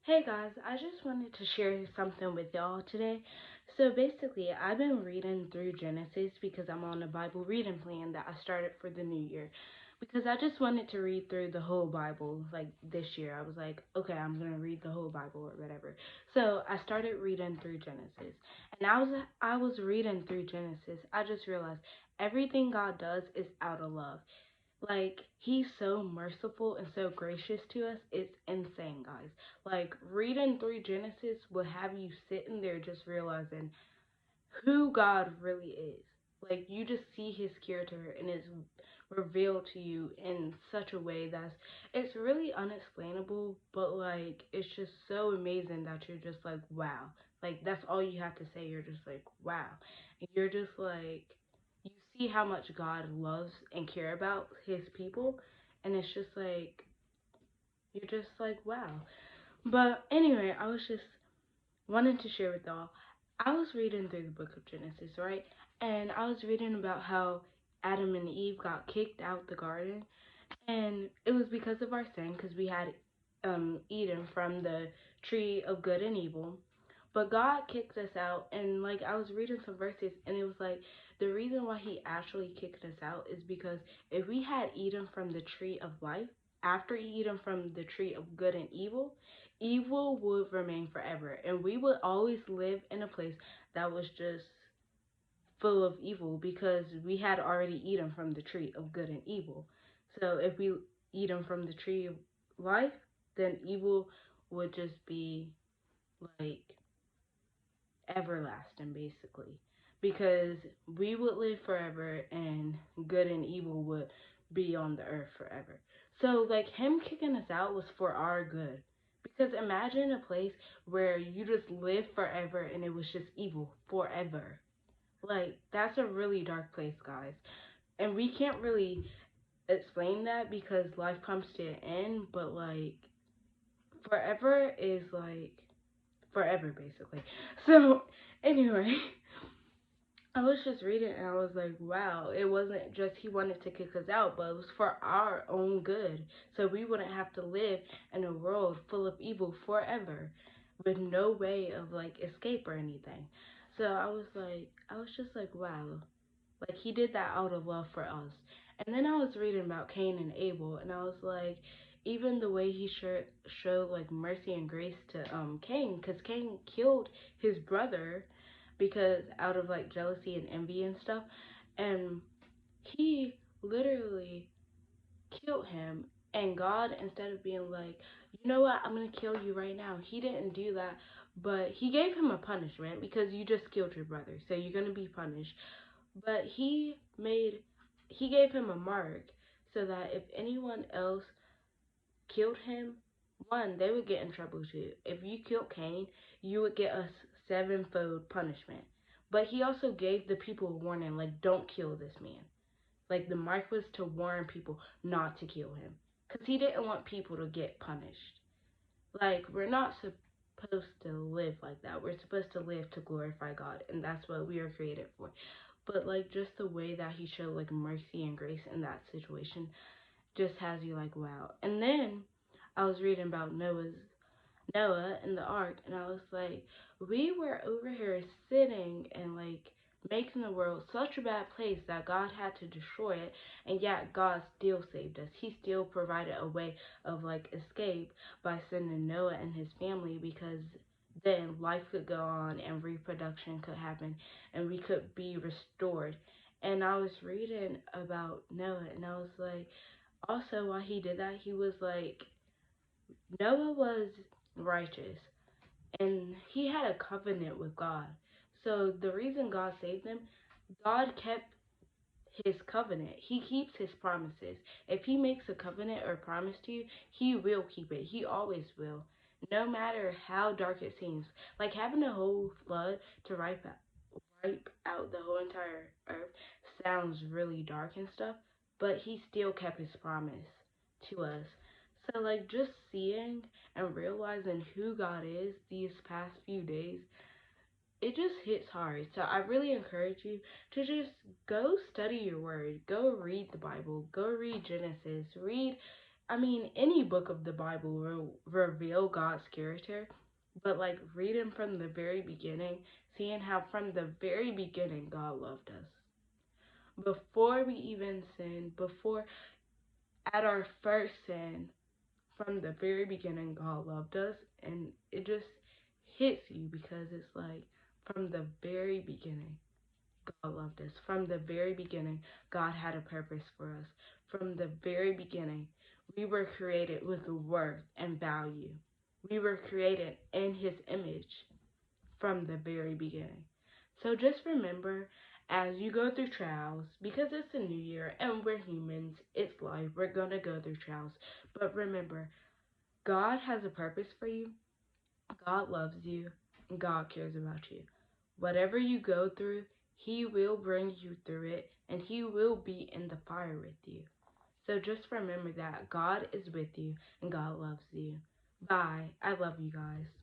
Hey guys, I just wanted to share something with y'all today. So basically, I've been reading through Genesis because I'm on a Bible reading plan that I started for the new year. Because I just wanted to read through the whole Bible like this year. I was like, okay, I'm going to read the whole Bible or whatever. So I started reading through Genesis. And I was reading through Genesis. I just realized everything God does is out of love. Like, he's so merciful and so gracious to us. It's insane, guys. Like, reading through Genesis will have you sitting there just realizing who God really is. Like, you just see his character and it's revealed to you in such a way that's it's really unexplainable, but like it's just so amazing that you're just like wow. Like that's all you have to say. You're just like wow. And you're just like you see how much God loves and care about his people, and it's just like you're just like wow. But anyway, I was just wanted to share with y'all. I was reading through the book of Genesis, right? And I was reading about how Adam and Eve got kicked out the garden, and it was because of our sin, because we had eaten from the tree of good and evil. But God kicked us out, and like I was reading some verses, and it was like the reason why He actually kicked us out is because if we had eaten from the tree of life, after eating from the tree of good and evil, evil would remain forever, and we would always live in a place that was just full of evil because we had already eaten from the tree of good and evil. So if we eat them from the tree of life, then evil would just be like everlasting basically. Because we would live forever and good and evil would be on the earth forever. So like him kicking us out was for our good. Because imagine a place where you just live forever and it was just evil forever. Like, that's a really dark place, guys. And we can't really explain that because life comes to an end, but like, forever is like forever, basically. So, anyway, I was just reading and I was like, wow, it wasn't just he wanted to kick us out, but it was for our own good. So we wouldn't have to live in a world full of evil forever with no way of like escape or anything. So I was just like, wow, like he did that out of love for us. And then I was reading about Cain and Abel, and I was like, even the way he showed like mercy and grace to Cain, because Cain killed his brother because out of like jealousy and envy and stuff, and he literally killed him. And God, instead of being like, you know what, I'm gonna kill you right now, he didn't do that. But he gave him a punishment because you just killed your brother, so you're gonna be punished. But he gave him a mark so that if anyone else killed him, one, they would get in trouble too. If you killed Cain, you would get a sevenfold punishment. But he also gave the people a warning, like, don't kill this man. Like, the mark was to warn people not to kill him. Because he didn't want people to get punished. Like, we're not supposed to live like that. We're supposed to live to glorify God, and that's what we are created for. But like just the way that he showed like mercy and grace in that situation just has you like wow. And then I was reading about Noah and the ark, and I was like, we were over here sitting and like making the world such a bad place that God had to destroy it, and yet God still saved us. He still provided a way of like escape by sending Noah and his family because then life could go on and reproduction could happen and we could be restored. And I was reading about Noah and I was like, also while he did that, he was like, Noah was righteous and he had a covenant with God. So the reason God saved him, God kept his covenant. He keeps his promises. If he makes a covenant or promise to you, he will keep it. He always will. No matter how dark it seems. Like having a whole flood to wipe out the whole entire earth sounds really dark and stuff, but he still kept his promise to us. So like just seeing and realizing who God is these past few days, it just hits hard. So I really encourage you to just go study your word, go read the Bible, go read Genesis, read any book of the Bible will reveal God's character, but like reading from the very beginning, seeing how from the very beginning God loved us. Before we even sinned, before at our first sin, from the very beginning, God loved us, and it just hits you because it's like from the very beginning, God loved us. From the very beginning, God had a purpose for us. From the very beginning, we were created with worth and value. We were created in His image from the very beginning. So just remember, as you go through trials, because it's a new year and we're humans, it's life, we're going to go through trials. But remember, God has a purpose for you. God loves you. God cares about you. Whatever you go through, He will bring you through it, and He will be in the fire with you. So just remember that God is with you and God loves you. Bye. I love you guys.